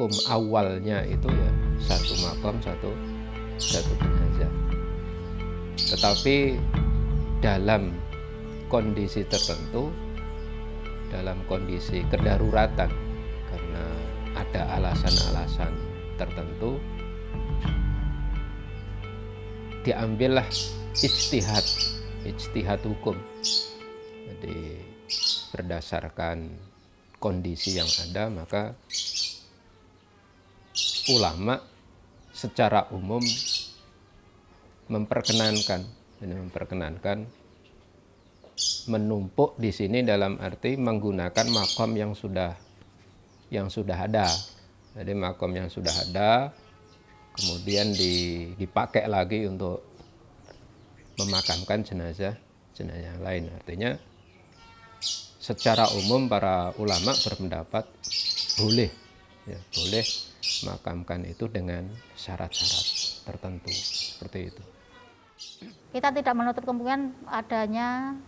hukum awalnya itu ya satu makam satu jenazah. Tetapi dalam kondisi tertentu, dalam kondisi kedaruratan karena ada alasan-alasan tertentu, diambillah ijtihad hukum. Jadi berdasarkan kondisi yang ada, maka ulama secara umum memperkenankan menumpuk di sini dalam arti menggunakan makom yang sudah ada. Jadi makom yang sudah ada kemudian dipakai lagi untuk memakamkan jenazah yang lain. Artinya secara umum para ulama berpendapat boleh makamkan itu dengan syarat-syarat tertentu seperti itu. Kita tidak menutup kemungkinan adanya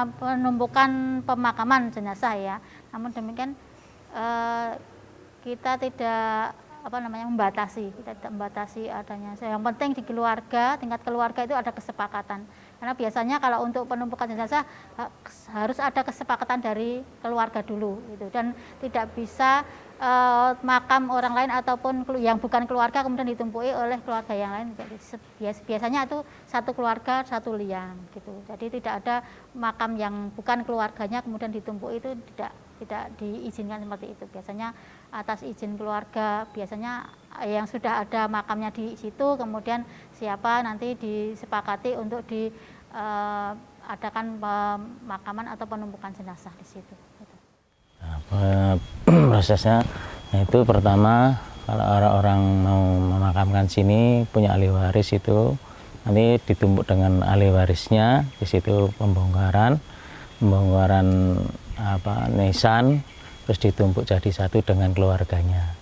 penumpukan pemakaman jenazah ya. Namun demikian kita tidak membatasi adanya. Yang penting di tingkat keluarga itu ada kesepakatan. Karena biasanya kalau untuk penumpukan jenazah harus ada kesepakatan dari keluarga dulu gitu. Dan tidak bisa makam orang lain ataupun yang bukan keluarga kemudian ditumpui oleh keluarga yang lain. Biasanya itu satu keluarga satu liang gitu. Jadi tidak ada makam yang bukan keluarganya kemudian ditumpui, itu tidak diizinkan seperti itu. Biasanya atas izin keluarga, biasanya yang sudah ada makamnya di situ, kemudian siapa nanti disepakati untuk diadakan pemakaman atau penumpukan jenazah di situ. Prosesnya itu pertama, kalau orang-orang mau memakamkan sini punya ahli waris, itu nanti ditumpuk dengan ahli warisnya. Di situ pembongkaran nisan, terus ditumpuk jadi satu dengan keluarganya.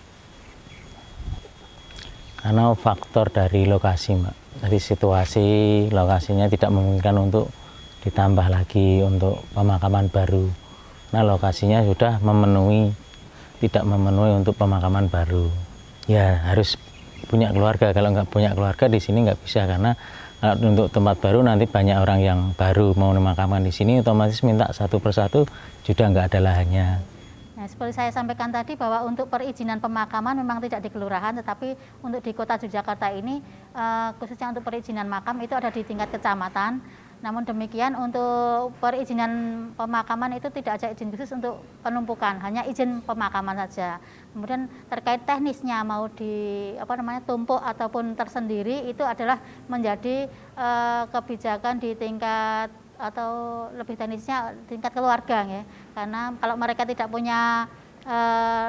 Karena faktor dari lokasi, Mbak. Jadi lokasinya tidak memungkinkan untuk ditambah lagi untuk pemakaman baru. Nah, lokasinya sudah tidak memenuhi untuk pemakaman baru. Ya harus punya keluarga. Kalau nggak punya keluarga di sini nggak bisa, karena untuk tempat baru nanti banyak orang yang baru mau memakamkan di sini, otomatis minta satu persatu sudah nggak ada lahannya. Nah, seperti saya sampaikan tadi bahwa untuk perizinan pemakaman memang tidak di kelurahan, tetapi untuk di Kota Yogyakarta ini khususnya untuk perizinan makam itu ada di tingkat kecamatan. Namun demikian untuk perizinan pemakaman itu tidak ada izin khusus untuk penumpukan, hanya izin pemakaman saja. Kemudian terkait teknisnya mau tumpuk ataupun tersendiri, itu adalah menjadi kebijakan di tingkat atau lebih teknisnya tingkat keluarga ya. Karena kalau mereka tidak punya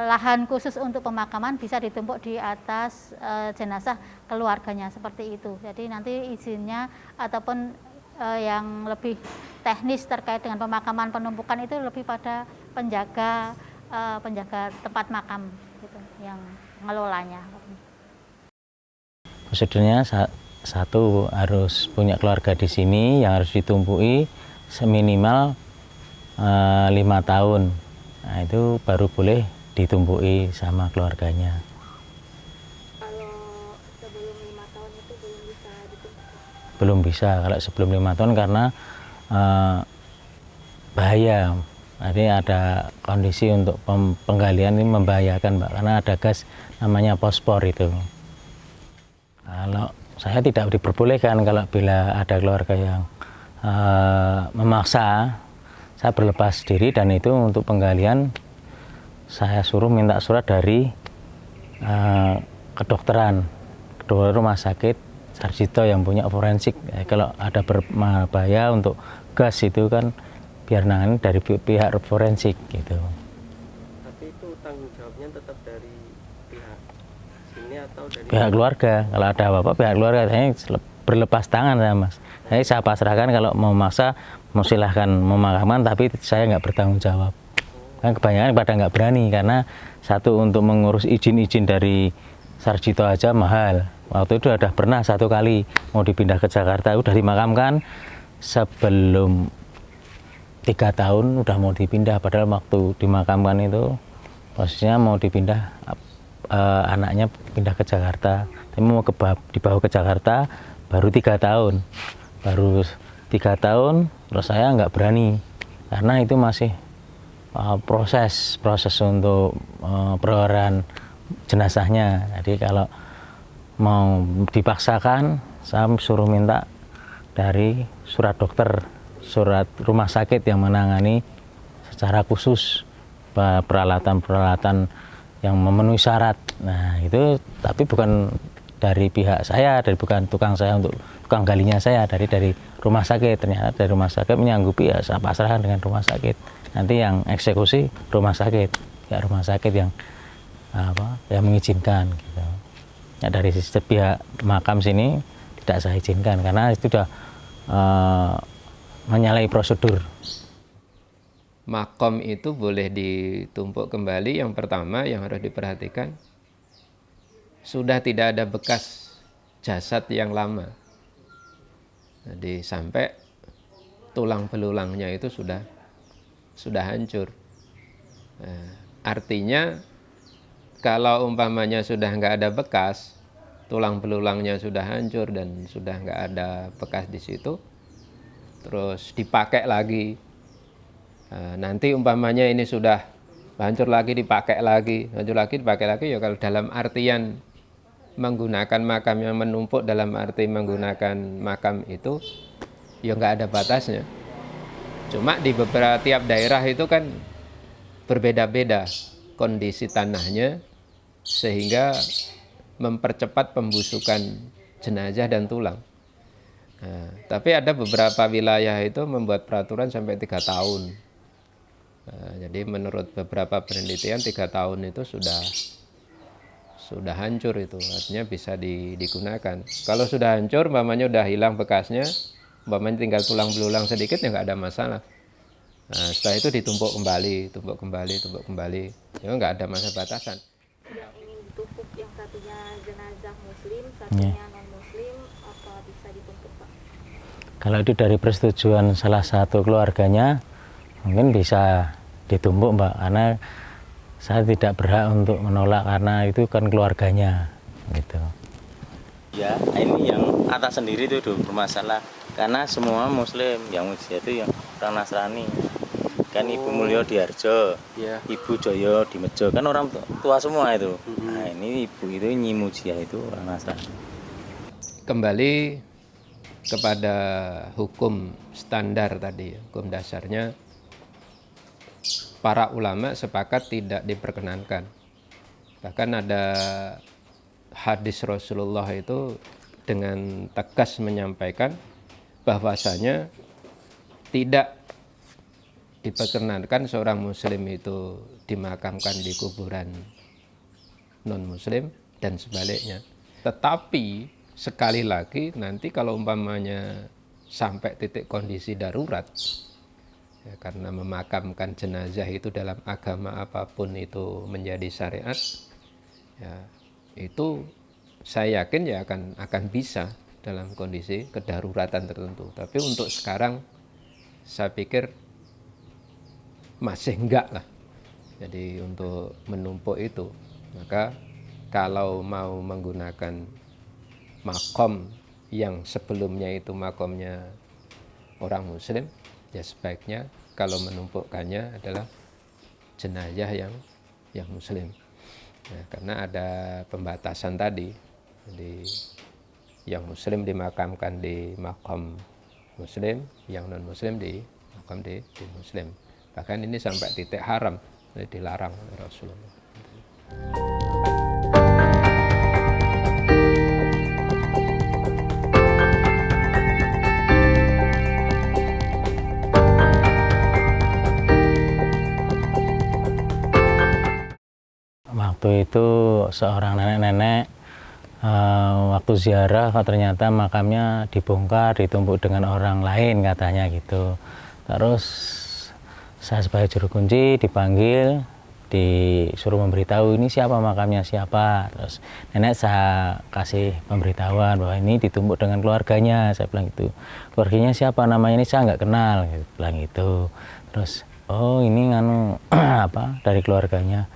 lahan khusus untuk pemakaman, bisa ditumpuk di atas jenazah keluarganya seperti itu. Jadi nanti izinnya ataupun yang lebih teknis terkait dengan pemakaman penumpukan itu lebih pada penjaga tempat makam gitu, yang mengelolanya. Prosedurnya satu, harus punya keluarga di sini yang harus ditumpui seminimal 5 tahun. Nah, itu baru boleh ditumpui sama keluarganya. Belum bisa kalau sebelum 5 tahun, karena bahaya. Jadi ada kondisi untuk penggalian ini membahayakan, Mbak, karena ada gas namanya fosfor itu. Kalau saya tidak diperbolehkan, kalau bila ada keluarga yang memaksa, saya berlepas diri, dan itu untuk penggalian saya suruh minta surat dari kedokteran rumah sakit Sarjito yang punya forensik. Kalau ada berbahaya untuk gas itu kan biar nangani dari pihak forensik gitu. Tapi itu tanggung jawabnya tetap dari pihak sini atau dari pihak keluarga? Kalau ada apa-apa pihak keluarga, saya berlepas tangan saya, Mas. Saya pasrahkan, kalau mau maksa mau silahkan memakamkan, tapi saya nggak bertanggung jawab. Kan kebanyakan pada nggak berani, karena satu untuk mengurus izin dari Sarjito aja mahal. Waktu itu ada pernah satu kali mau dipindah ke Jakarta, udah dimakamkan sebelum 3 tahun udah mau dipindah, padahal waktu dimakamkan itu posisinya mau dipindah, anaknya pindah ke Jakarta, tapi mau dibawa ke Jakarta baru 3 tahun, terus saya nggak berani karena itu masih proses untuk perorangan jenazahnya. Jadi kalau mau dipaksakan, saya suruh minta dari surat dokter, surat rumah sakit yang menangani secara khusus peralatan-peralatan yang memenuhi syarat. Nah itu tapi bukan dari pihak saya, bukan tukang galinya saya, dari rumah sakit. Ternyata dari rumah sakit menyanggupi, ya saya pasrahkan dengan rumah sakit. Nanti yang eksekusi rumah sakit, ya rumah sakit yang mengizinkan gitu. Ya, dari sisi pihak makam sini tidak saya izinkan karena itu sudah menyalahi prosedur. Makom itu boleh ditumpuk kembali. Yang pertama yang harus diperhatikan, sudah tidak ada bekas jasad yang lama. Jadi sampai tulang belulangnya itu sudah hancur. Nah, artinya kalau umpamanya sudah nggak ada bekas, tulang belulangnya sudah hancur dan sudah nggak ada bekas di situ, terus dipakai lagi. Nanti umpamanya ini sudah hancur lagi, dipakai lagi, ya kalau dalam artian menggunakan makam yang menumpuk, dalam arti menggunakan makam itu ya nggak ada batasnya. Cuma di beberapa tiap daerah itu kan berbeda-beda kondisi tanahnya, sehingga mempercepat pembusukan jenazah dan tulang. Nah, tapi ada beberapa wilayah itu membuat peraturan sampai 3 tahun. Nah, jadi menurut beberapa penelitian 3 tahun itu sudah hancur, itu artinya bisa digunakan. Kalau sudah hancur, umpamanya udah hilang bekasnya, umpamanya tinggal tulang belulang sedikit, ya nggak ada masalah. Nah, setelah itu ditumpuk kembali, ya nggak ada masa batasan. Yang ingin ditumpuk yang satunya jenazah muslim, satunya non muslim, apa bisa ditumpuk, Pak? Kalau itu dari persetujuan salah satu keluarganya, mungkin bisa ditumpuk, Mbak, karena saya tidak berhak untuk menolak karena itu kan keluarganya gitu. Ya, ini yang atas sendiri itu bermasalah karena semua muslim, yang mujiah itu yang orang Nasrani. Kan Ibu Mulyo di Harjo, Ya. Ibu Joyo di Mejo, kan orang tua semua itu. Nah, ini ibu itu Nyi Mujiah itu orang Nasrani. Kembali kepada hukum standar tadi, hukum dasarnya, para ulama sepakat tidak diperkenankan. Bahkan ada hadis Rasulullah itu dengan tegas menyampaikan bahwasanya tidak diperkenankan seorang muslim itu dimakamkan di kuburan non muslim dan sebaliknya. Tetapi sekali lagi nanti kalau umpamanya sampai titik kondisi darurat, ya, karena memakamkan jenazah itu dalam agama apapun itu menjadi syariat, ya, itu saya yakin ya akan bisa dalam kondisi kedaruratan tertentu. Tapi untuk sekarang saya pikir masih enggak lah. Jadi untuk menumpuk itu, maka kalau mau menggunakan makom yang sebelumnya itu makomnya orang muslim, ya sebaiknya kalau menumpukkannya adalah jenazah yang muslim. Nah, karena ada pembatasan tadi, jadi yang muslim dimakamkan di makam muslim, yang non muslim di makam di muslim. Bahkan ini sampai titik haram, dilarang oleh Rasulullah. Waktu itu seorang nenek-nenek waktu ziarah ternyata makamnya dibongkar, ditumpuk dengan orang lain katanya gitu. Terus saya sebagai juru kunci dipanggil, disuruh memberitahu ini siapa makamnya siapa. Terus nenek saya kasih pemberitahuan bahwa ini ditumpuk dengan keluarganya. Saya bilang itu keluarganya siapa, namanya ini saya nggak kenal, gitu, bilang itu. Terus oh ini nganu apa dari keluarganya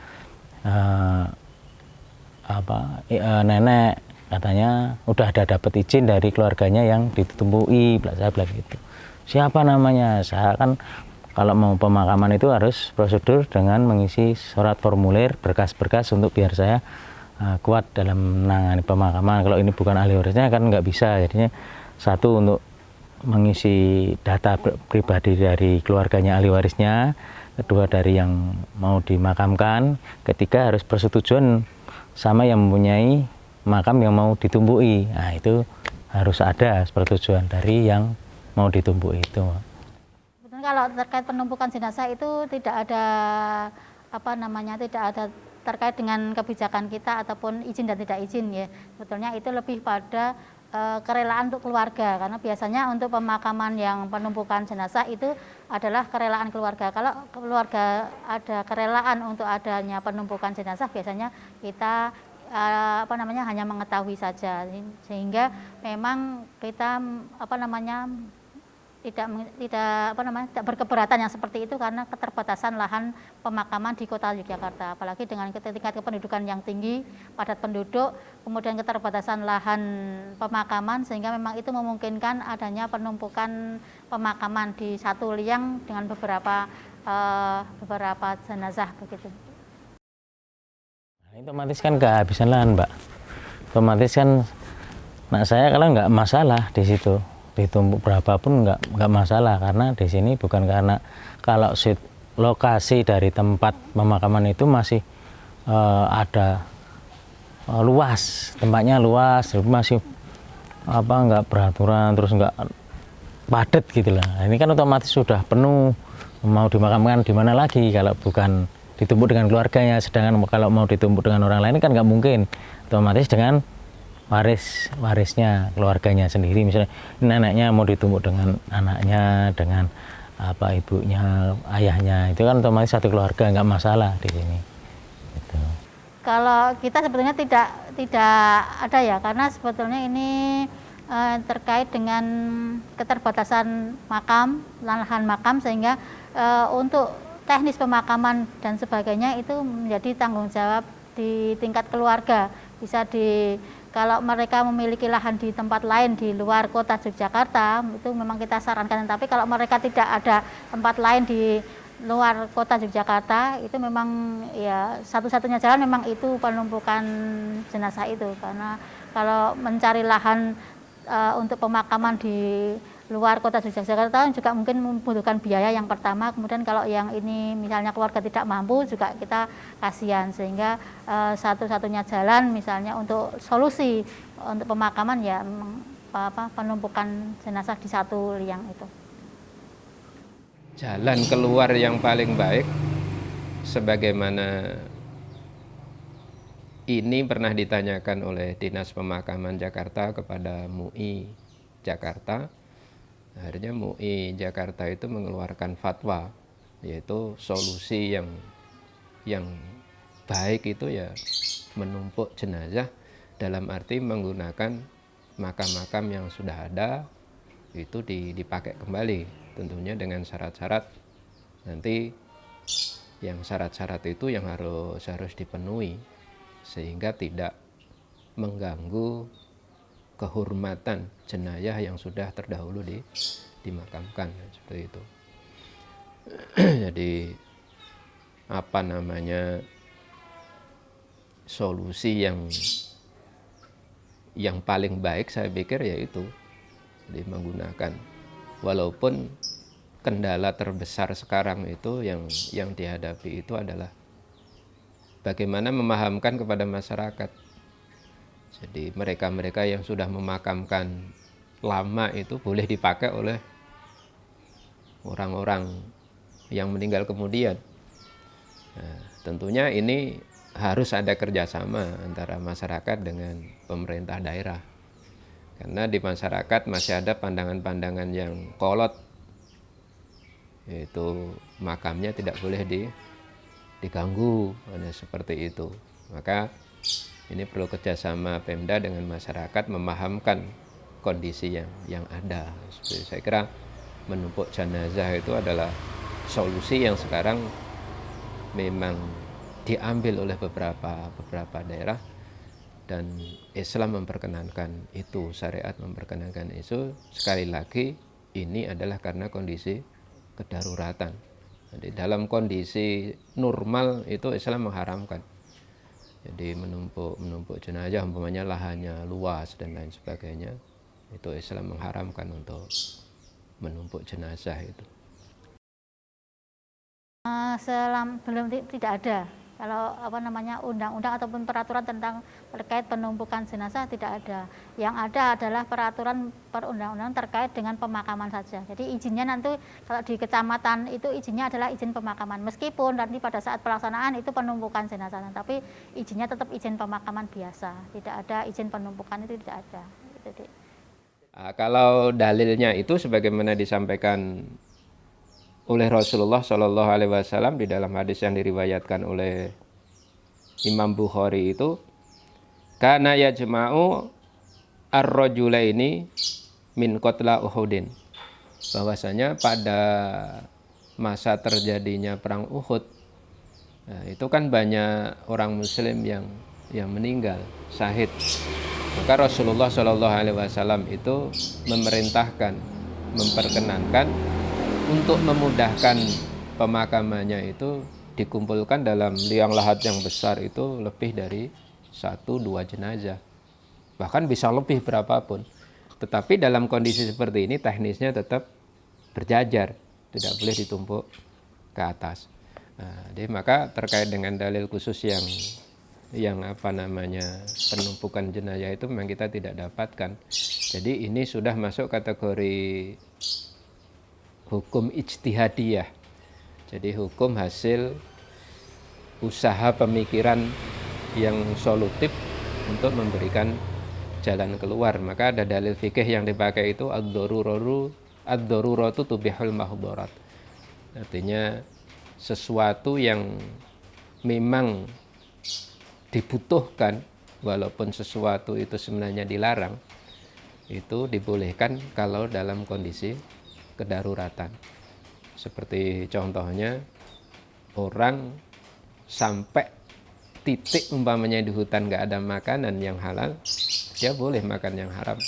nenek katanya udah ada dapat izin dari keluarganya yang ditumpui. Saya bilang gitu. Siapa namanya? Saya kan kalau mau pemakaman itu harus prosedur dengan mengisi surat formulir, berkas-berkas untuk biar saya kuat dalam menangani pemakaman. Kalau ini bukan ahli warisnya kan nggak bisa. Jadinya satu untuk mengisi data pribadi dari keluarganya ahli warisnya, kedua dari yang mau dimakamkan, ketiga harus persetujuan sama yang mempunyai makam yang mau ditumpui. Nah itu harus ada persetujuan dari yang mau ditumpuk itu. Kalau terkait penumpukan jenazah itu tidak ada tidak ada terkait dengan kebijakan kita ataupun izin dan tidak izin ya. Sebetulnya itu lebih pada kerelaan untuk keluarga, karena biasanya untuk pemakaman yang penumpukan jenazah itu adalah kerelaan keluarga. Kalau keluarga ada kerelaan untuk adanya penumpukan jenazah, biasanya kita hanya mengetahui saja, sehingga memang kita tidak berkeberatan yang seperti itu karena keterbatasan lahan pemakaman di Kota Yogyakarta, apalagi dengan tingkat kependudukan yang tinggi, padat penduduk, kemudian keterbatasan lahan pemakaman, sehingga memang itu memungkinkan adanya penumpukan pemakaman di satu liang dengan beberapa jenazah begitu. Nah, otomatis kan kehabisan lahan, Mbak. Otomatis kan, saya kalau nggak masalah di situ. Ditumpuk berapapun nggak masalah, karena di sini bukan karena kalau lokasi dari tempat pemakaman itu masih ada luas, tempatnya luas, masih nggak beraturan, terus nggak padat gitu lah. Ini kan otomatis sudah penuh, mau dimakamkan di mana lagi kalau bukan ditumpuk dengan keluarganya. Sedangkan kalau mau ditumpuk dengan orang lain kan nggak mungkin, otomatis dengan warisnya, keluarganya sendiri. Misalnya neneknya mau ditumpuk dengan anaknya, dengan ibunya, ayahnya, itu kan otomatis satu keluarga, nggak masalah di sini. Gitu. Kalau kita sebetulnya tidak ada ya, karena sebetulnya ini terkait dengan keterbatasan makam, lahan makam, sehingga untuk teknis pemakaman dan sebagainya itu menjadi tanggung jawab di tingkat keluarga. Kalau mereka memiliki lahan di tempat lain di luar Kota Yogyakarta, itu memang kita sarankan. Tapi kalau mereka tidak ada tempat lain di luar Kota Yogyakarta, itu memang ya satu-satunya jalan memang itu penumpukan jenazah itu. Karena kalau mencari lahan untuk pemakaman di luar Kota Yogyakarta juga mungkin membutuhkan biaya yang pertama. Kemudian kalau yang ini misalnya keluarga tidak mampu, juga kita kasihan, sehingga satu-satunya jalan misalnya untuk solusi untuk pemakaman ya penumpukan jenazah di satu liang itu. Jalan keluar yang paling baik, sebagaimana ini pernah ditanyakan oleh Dinas Pemakaman Jakarta kepada MUI Jakarta. Akhirnya MUI Jakarta itu mengeluarkan fatwa, yaitu solusi yang baik itu ya menumpuk jenazah, dalam arti menggunakan makam-makam yang sudah ada itu dipakai kembali, tentunya dengan syarat-syarat. Nanti yang syarat-syarat itu yang harus dipenuhi, sehingga tidak mengganggu kehormatan jenazah yang sudah terdahulu dimakamkan, seperti itu. Jadi solusi yang paling baik saya pikir yaitu menggunakan, walaupun kendala terbesar sekarang itu yang dihadapi itu adalah bagaimana memahamkan kepada masyarakat. Jadi mereka-mereka yang sudah memakamkan lama itu boleh dipakai oleh orang-orang yang meninggal kemudian. Nah, tentunya ini harus ada kerjasama antara masyarakat dengan pemerintah daerah. Karena di masyarakat masih ada pandangan-pandangan yang kolot, yaitu makamnya tidak boleh diganggu, ada seperti itu. Maka ini perlu kerjasama Pemda dengan masyarakat memahamkan kondisi yang ada. Saya kira menumpuk jenazah itu adalah solusi yang sekarang memang diambil oleh beberapa daerah, dan Islam memperkenankan itu, syariat memperkenankan itu. Sekali lagi ini adalah karena kondisi kedaruratan. Jadi dalam kondisi normal itu Islam mengharamkan. Jadi menumpuk jenazah, umpamanya lahannya luas dan lain sebagainya, itu Islam mengharamkan untuk menumpuk jenazah itu. Belum, tidak ada. Kalau undang-undang ataupun peraturan tentang terkait penumpukan jenazah tidak ada. Yang ada adalah peraturan perundang-undangan terkait dengan pemakaman saja. Jadi izinnya nanti kalau di kecamatan itu izinnya adalah izin pemakaman. Meskipun nanti pada saat pelaksanaan itu penumpukan jenazah, tapi izinnya tetap izin pemakaman biasa. Tidak ada izin penumpukan, itu tidak ada. Jadi, kalau dalilnya itu sebagaimana disampaikan oleh Rasulullah Shallallahu Alaihi Wasallam di dalam hadis yang diriwayatkan oleh Imam Bukhari itu, kana yajma'u ar-rajulaini min qatla Uhudin, bahwasanya pada masa terjadinya perang Uhud, nah, itu kan banyak orang Muslim yang meninggal syahid. Maka Rasulullah Shallallahu Alaihi Wasallam itu memerintahkan, memperkenankan untuk memudahkan pemakamannya itu dikumpulkan dalam liang lahat yang besar itu lebih dari 1-2 jenazah, bahkan bisa lebih berapapun. Tetapi dalam kondisi seperti ini teknisnya tetap berjajar, tidak boleh ditumpuk ke atas. Nah, jadi maka terkait dengan dalil khusus yang penumpukan jenazah itu memang kita tidak dapatkan. Jadi ini sudah masuk kategori hukum ijtihadiyah. Jadi hukum hasil usaha pemikiran yang solutif untuk memberikan jalan keluar. Maka ada dalil fikih yang dipakai itu ad-daruratu tubihul mahdharat. Artinya sesuatu yang memang dibutuhkan, walaupun sesuatu itu sebenarnya dilarang, itu dibolehkan kalau dalam kondisi kedaruratan. Seperti contohnya orang sampai titik umpamanya di hutan nggak ada makanan yang halal, dia boleh makan yang haram,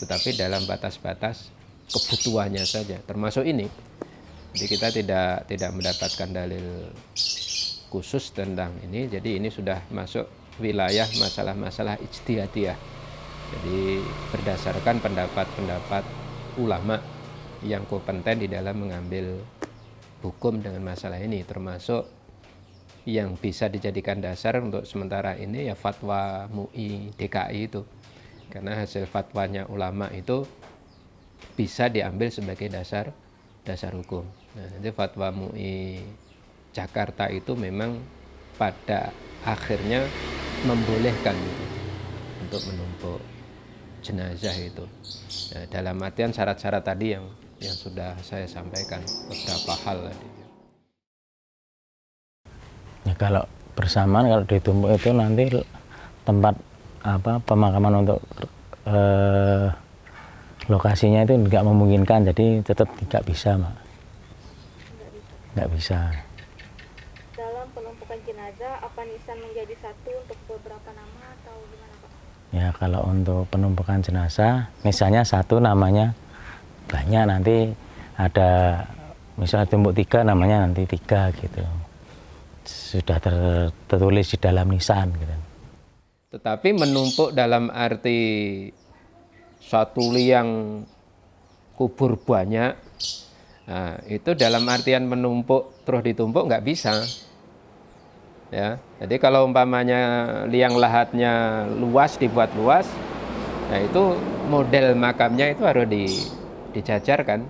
tetapi dalam batas-batas kebutuhannya saja, termasuk ini. Jadi kita tidak mendapatkan dalil khusus tentang ini. Jadi ini sudah masuk wilayah masalah-masalah ijtihadiyah. Jadi berdasarkan pendapat-pendapat ulama yang kompeten di dalam mengambil hukum dengan masalah ini, termasuk yang bisa dijadikan dasar untuk sementara ini ya fatwa MUI DKI itu, karena hasil fatwanya ulama itu bisa diambil sebagai dasar hukum. Nah, jadi fatwa MUI Jakarta itu memang pada akhirnya membolehkan untuk menumpuk jenazah itu. Nah, dalam artian syarat-syarat tadi yang sudah saya sampaikan, beberapa hal tadi. Ya, kalau bersamaan, kalau ditumpuk itu nanti tempat pemakaman untuk lokasinya itu nggak memungkinkan, jadi tetap tidak bisa, Mak. Nggak bisa. Dalam penumpukan jenazah, apa nisan menjadi satu untuk beberapa nama atau gimana, Pak? Ya, kalau untuk penumpukan jenazah, misalnya satu namanya banyak, nanti ada misalnya tumpuk 3 namanya nanti 3 gitu, sudah tertulis di dalam nisan gitu. Tetapi menumpuk dalam arti satu liang kubur banyak, nah, itu dalam artian menumpuk terus ditumpuk nggak bisa. Ya, jadi kalau umpamanya liang lahatnya luas, dibuat luas, nah itu model makamnya itu harus dijajarkan.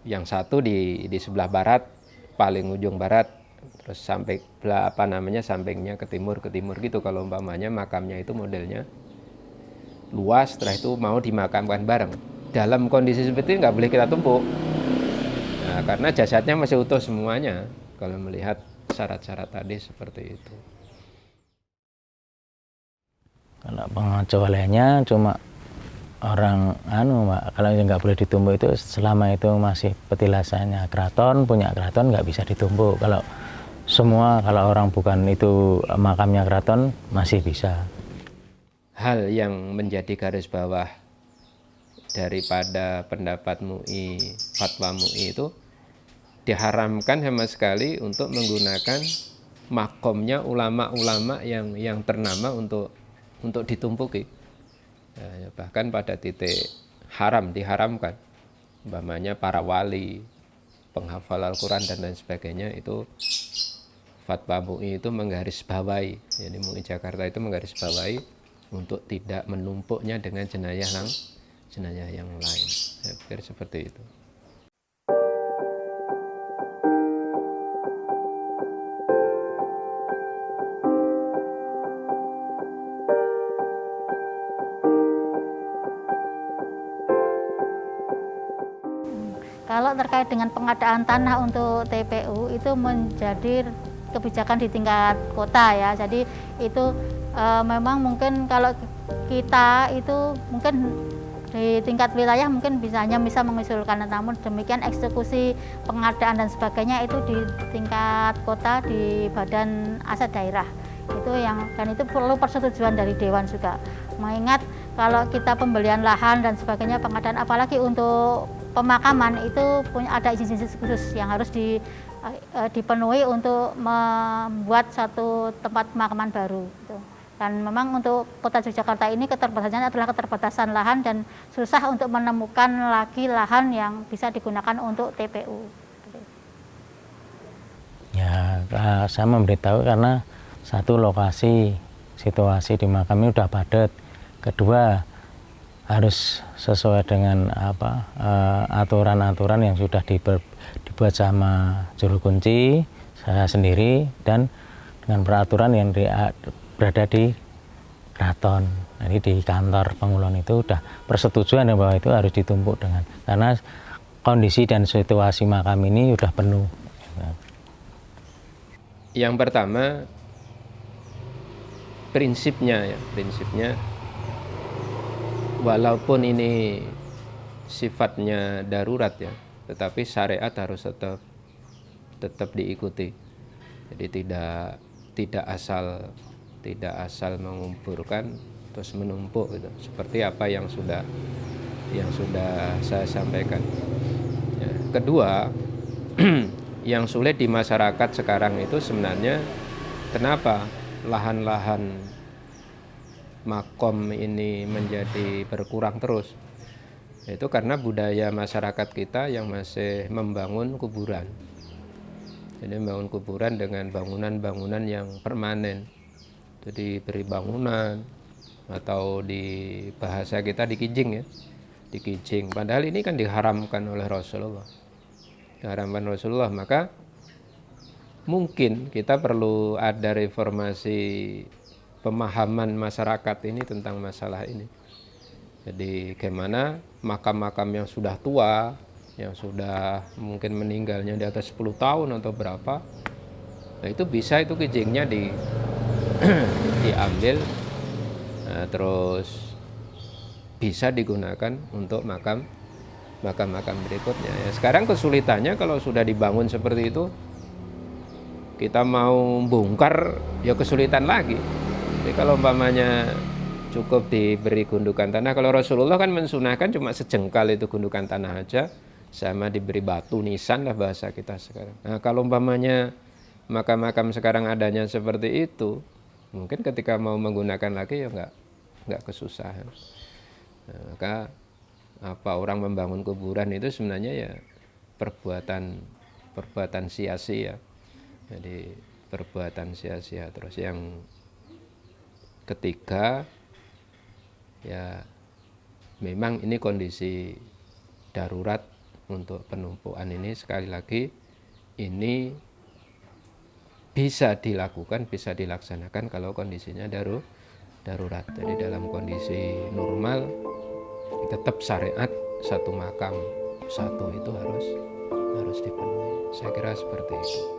Yang satu di sebelah barat, paling ujung barat, terus sampai sampingnya ke timur gitu. Kalau umpamanya makamnya itu modelnya luas, setelah itu mau dimakamkan bareng. Dalam kondisi seperti ini nggak boleh kita tumpuk. Nah, Nah, karena jasadnya masih utuh semuanya kalau melihat syarat-syarat tadi seperti itu. Kalau pengecualiannya cuma orang Mbak, kalau yang nggak boleh ditumbuk itu selama itu masih petilasannya keraton, punya keraton nggak bisa ditumbuk. Kalau semua, kalau orang bukan itu makamnya keraton masih bisa. Hal yang menjadi garis bawah daripada pendapat MUI, fatwa MUI itu diharamkan sama sekali untuk menggunakan makomnya ulama-ulama yang ternama untuk ditumpuki. Ya, bahkan pada titik diharamkan, umpamanya para wali, penghafal Al-Quran dan lain sebagainya, itu fatwa MUI itu menggarisbawahi, jadi MUI Jakarta itu menggarisbawahi untuk tidak menumpuknya dengan jenayah yang lain. Saya pikir seperti itu. Kalau terkait dengan pengadaan tanah untuk TPU itu menjadi kebijakan di tingkat kota ya. Jadi itu memang mungkin kalau kita itu mungkin di tingkat wilayah mungkin hanya bisa mengusulkan, namun demikian eksekusi pengadaan dan sebagainya itu di tingkat kota di Badan Aset Daerah itu dan itu perlu persetujuan dari Dewan juga. Mengingat kalau kita pembelian lahan dan sebagainya, pengadaan apalagi untuk pemakaman itu ada izin-izin khusus yang harus dipenuhi untuk membuat satu tempat pemakaman baru gitu. Dan memang untuk Kota Yogyakarta ini keterbatasannya adalah keterbatasan lahan dan susah untuk menemukan lagi lahan yang bisa digunakan untuk TPU. Ya, saya memberitahu karena satu, lokasi situasi di makam ini udah padat. Kedua, harus sesuai dengan aturan-aturan yang sudah dibuat sama juru kunci, saya sendiri, dan dengan peraturan yang berada di keraton. Jadi di kantor Pengulon itu udah persetujuan bahwa itu harus ditumpuk karena kondisi dan situasi makam ini udah penuh. Yang pertama, prinsipnya walaupun ini sifatnya darurat ya, tetapi syariat harus tetap diikuti. Jadi tidak asal menguburkan terus menumpuk gitu. Seperti apa yang sudah saya sampaikan. Ya, kedua, yang sulit di masyarakat sekarang itu sebenarnya kenapa lahan-lahan makom ini menjadi berkurang terus. Itu karena budaya masyarakat kita yang masih membangun kuburan. Jadi membangun kuburan dengan bangunan-bangunan yang permanen. Jadi diberi bangunan atau di bahasa kita dikijing ya. Dikijing. Padahal ini kan diharamkan oleh Rasulullah. Diharamkan Rasulullah, maka mungkin kita perlu ada reformasi pemahaman masyarakat ini tentang masalah ini. Jadi bagaimana makam-makam yang sudah tua, yang sudah mungkin meninggalnya di atas 10 tahun atau berapa, nah itu bisa itu kijingnya diambil, nah, terus bisa digunakan untuk makam berikutnya. Ya, sekarang kesulitannya kalau sudah dibangun seperti itu, kita mau bongkar ya kesulitan lagi. Jadi kalau umpamanya cukup diberi gundukan tanah, kalau Rasulullah kan mensunahkan cuma sejengkal itu gundukan tanah aja, sama diberi batu nisan lah bahasa kita sekarang. Nah kalau umpamanya makam-makam sekarang adanya seperti itu, mungkin ketika mau menggunakan lagi ya nggak kesusahan. Nah, maka orang membangun kuburan itu sebenarnya ya perbuatan sia-sia. Jadi perbuatan sia-sia. Terus yang ketiga, ya memang ini kondisi darurat untuk penumpukan ini. Sekali lagi ini bisa dilakukan, bisa dilaksanakan kalau kondisinya darurat. Jadi dalam kondisi normal tetap syariat satu makam satu itu harus harus dipenuhi. Saya kira seperti itu.